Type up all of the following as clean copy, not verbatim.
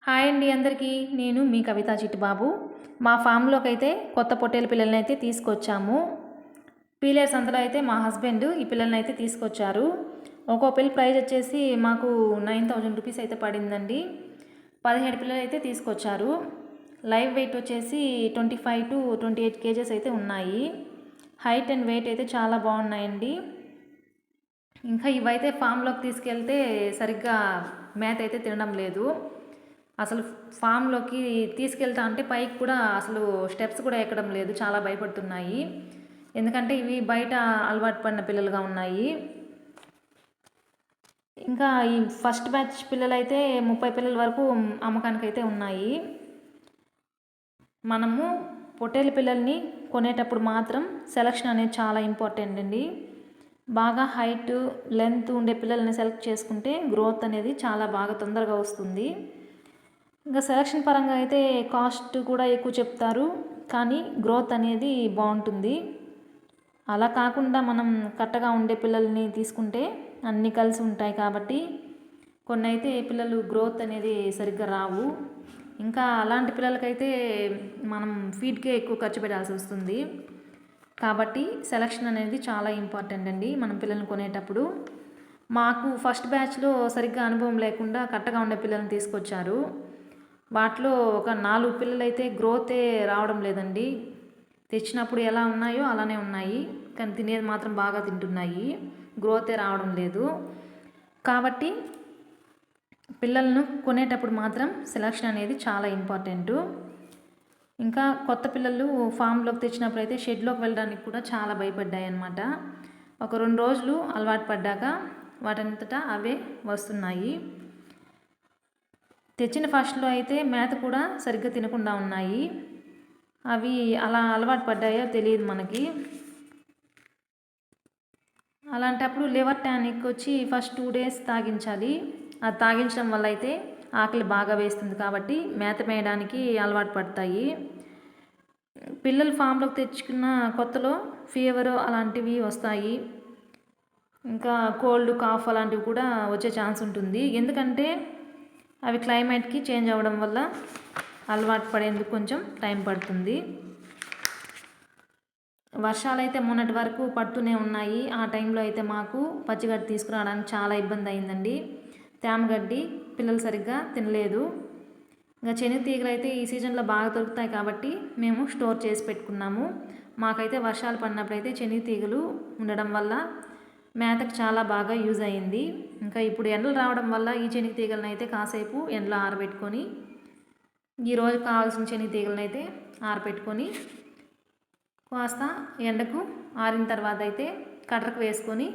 Hi అండి అందరికీ. నేను మీ కవితా చిట్టిబాబు. మా ఫామ్‌లోకి అయితే కొత్త పొట్టేలు పిల్లల్ని అయితే తీసుకొచ్చాము. పీలేరు సంతలో అయితే మా హస్బెండ్ ఈ పిల్లల్ని అయితే తీసుకొచ్చారు. ఒక్కో పిల్ల ప్రైజ్ వచ్చేసి మాకు 9000 రూపీస్ అయితే పడిందండి. 17 పిల్లలు అయితే తీసుకొచ్చారు. లైవ్ వెయిట్ వచ్చేసి 25-28 కేజెస్ అయితే ఉన్నాయి. హైట్ అండ్ వెయిట్ అయితే చాలా బాగున్నాయండి. ఇంకా ఇవైతే ఫామ్‌లోకి తీసుకెళ్తే సరిగ్గా మేత అయితే తినడం లేదు. అసలు ఫామ్‌లోకి తీసుకెళ్తా అంటే పైకి కూడా అసలు స్టెప్స్ కూడా ఎక్కడం లేదు. చాలా భయపడుతున్నాయి. ఎందుకంటే ఇవి బయట అలవాటు పడిన పిల్లలుగా ఉన్నాయి. ఇంకా ఈ ఫస్ట్ బ్యాచ్ పిల్లలైతే 30 పిల్లల వరకు అమ్మకానికైతే ఉన్నాయి. మనము పొట్టేలు పిల్లల్ని కొనేటప్పుడు మాత్రం సెలక్షన్ అనేది చాలా ఇంపార్టెంట్ అండి. బాగా హైట్, లెంత్ ఉండే పిల్లల్ని సెలెక్ట్ చేసుకుంటే గ్రోత్ అనేది చాలా బాగా తొందరగా వస్తుంది. ఇంకా సెలక్షన్ పరంగా అయితే కాస్ట్ కూడా ఎక్కువ చెప్తారు, కానీ గ్రోత్ అనేది బాగుంటుంది. అలా కాకుండా మనం కట్టగా ఉండే పిల్లల్ని తీసుకుంటే అన్నీ కలిసి ఉంటాయి కాబట్టి కొన్ని అయితే పిల్లలు గ్రోత్ అనేది సరిగ్గా రావు. ఇంకా అలాంటి పిల్లలకైతే మనం ఫీడ్కే ఎక్కువ ఖర్చు పెట్టాల్సి వస్తుంది. కాబట్టి సెలక్షన్ అనేది చాలా ఇంపార్టెంట్ అండి మనం పిల్లల్ని కొనేటప్పుడు. మాకు ఫస్ట్ బ్యాచ్లో సరిగ్గా అనుభవం లేకుండా కట్టగా ఉండే పిల్లల్ని తీసుకొచ్చారు. వాటిలో ఒక 4 పిల్లలైతే గ్రోతే రావడం లేదండి. తెచ్చినప్పుడు ఎలా ఉన్నాయో అలానే ఉన్నాయి, కానీ తినేది మాత్రం బాగా తింటున్నాయి. గ్రోతే రావడం లేదు. కాబట్టి పిల్లలను కొనేటప్పుడు మాత్రం సెలక్షన్ అనేది చాలా ఇంపార్టెంటు. ఇంకా కొత్త పిల్లలు ఫామ్‌లోకి తెచ్చినప్పుడు అయితే షెడ్‌లోకి వెళ్ళడానికి కూడా చాలా భయపడ్డాయి అన్నమాట. ఒక 2 రోజులు అలవాటు పడ్డాక వాటంతటా అవే వస్తున్నాయి. తెచ్చిన ఫస్ట్లో అయితే మేత కూడా సరిగ్గా తినకుండా ఉన్నాయి. అవి అలా అలవాటు పడ్డాయో తెలియదు మనకి. అలాంటప్పుడు లివర్ టానిక్ వచ్చి ఫస్ట్ 2 డేస్ తాగించాలి. అది తాగించడం వల్ల అయితే ఆకలి బాగా వేస్తుంది కాబట్టి మేత మేయడానికి అలవాటు పడతాయి. పిల్లలు ఫామ్‌లోకి తెచ్చుకున్న కొత్తలో ఫీవరు అలాంటివి వస్తాయి. ఇంకా కోల్డ్, కాఫ్ అలాంటివి కూడా వచ్చే ఛాన్స్ ఉంటుంది. ఎందుకంటే అవి క్లైమేట్కి చేంజ్ అవ్వడం వల్ల అలవాటు పడేందుకు కొంచెం టైం పడుతుంది. వర్షాలైతే మొన్నటి వరకు పడుతూనే ఉన్నాయి. ఆ టైంలో అయితే మాకు పచ్చిగడ్డి తీసుకురావడానికి చాలా ఇబ్బంది అయిందండి. తేమగడ్డి పిల్లలు సరిగ్గా తినలేదు. ఇంకా శనగతీగలు అయితే ఈ సీజన్లో బాగా దొరుకుతాయి కాబట్టి మేము స్టోర్ చేసి పెట్టుకున్నాము. మాకైతే వర్షాలు పడినప్పుడు అయితే శనగతీగలు ఉండడం వల్ల మేతకు చాలా బాగా యూజ్ అయ్యింది. ఇంకా ఇప్పుడు ఎండలు రావడం వల్ల ఈ శనగతీగలను అయితే కాసేపు ఎండలో ఆరబెట్టుకొని ఈరోజు కావాల్సిన శనగతీగలను అయితే ఆరబెట్టుకొని కాస్త ఎండకు ఆరిన తర్వాత అయితే కట్టరకు వేసుకొని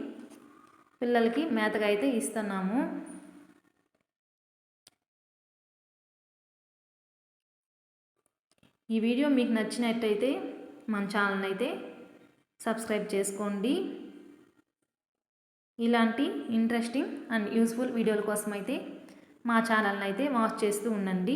పిల్లలకి మేతగా అయితే ఇస్తున్నాము. ఈ వీడియో మీకు నచ్చినట్టయితే మన ఛానల్ని అయితే సబ్స్క్రైబ్ చేసుకోండి. ఇలాంటి ఇంట్రెస్టింగ్ అండ్ యూస్ఫుల్ వీడియోల కోసం అయితే మా ఛానల్ని అయితే వాచ్ చేస్తూ ఉండండి.